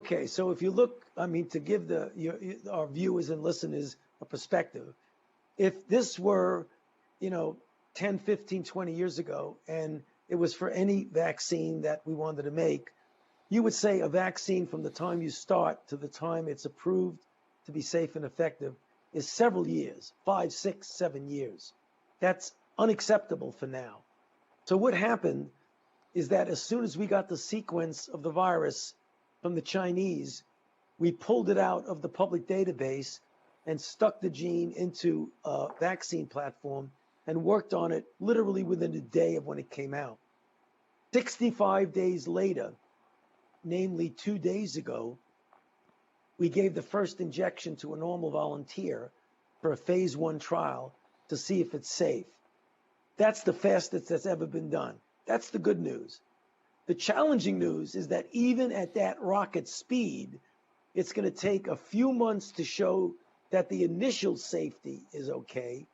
Okay, so if you look, I mean, to give our viewers and listeners a perspective, if this were, you know, 10, 15, 20 years ago, and it was for any vaccine that we wanted to make, you would say a vaccine from the time you start to the time it's approved to be safe and effective is several years, 5, 6, 7 years. That's unacceptable for now. So what happened is that as soon as we got the sequence of the virus from the Chinese, we pulled it out of the public database and stuck the gene into a vaccine platform and worked on it literally within a day of when it came out. 65 days later, namely 2 days ago, we gave the first injection to a normal volunteer for a phase 1 trial to see if it's safe. That's the fastest that's ever been done. That's the good news. The challenging news is that even at that rocket speed, it's going to take a few months to show that the initial safety is okay.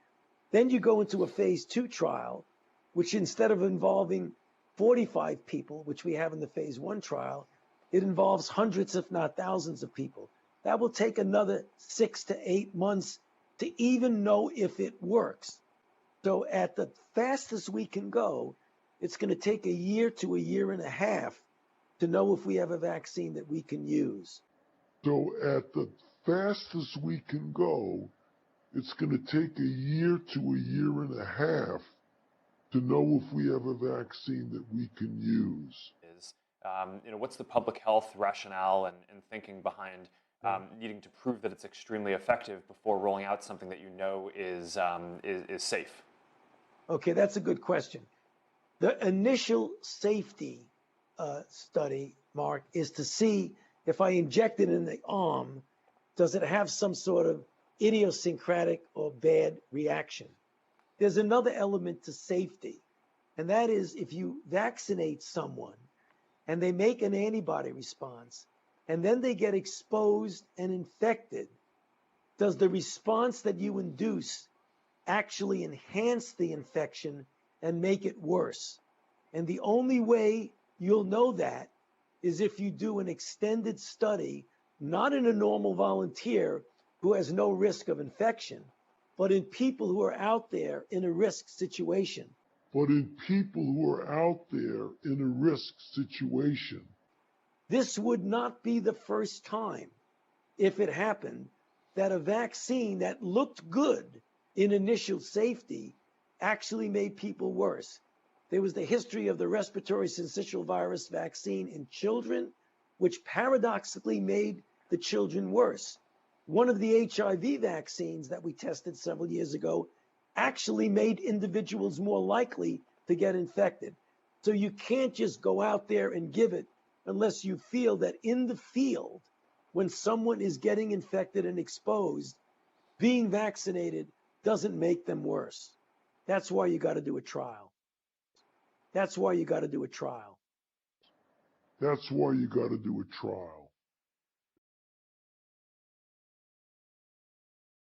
Then you go into a phase 2 trial, which instead of involving 45 people, which we have in the phase 1 trial, it involves hundreds, if not thousands of people. That will take another 6 to 8 months to even know if it works. So at the fastest we can go, it's going to take a year to a year and a half to know if we have a vaccine that we can use. So at the fastest we can go, it's going to take a year to a year and a half to know if we have a vaccine that we can use. What's the public health rationale and thinking behind needing to prove that it's extremely effective before rolling out something that you know is safe? Okay, that's a good question. The initial safety study, Mark, is to see if I inject it in the arm, does it have some sort of idiosyncratic or bad reaction? There's another element to safety, and that is if you vaccinate someone and they make an antibody response and then they get exposed and infected, does the response that you induce actually enhance the infection and make it worse? And the only way you'll know that is if you do an extended study, not in a normal volunteer who has no risk of infection, but in people who are out there in a risk situation. This would not be the first time, if it happened, that a vaccine that looked good in initial safety actually made people worse. There was the history of the respiratory syncytial virus vaccine in children, which paradoxically made the children worse. One of the HIV vaccines that we tested several years ago actually made individuals more likely to get infected. So you can't just go out there and give it unless you feel that in the field, when someone is getting infected and exposed, being vaccinated doesn't make them worse. That's why you got to do a trial. That's why you got to do a trial.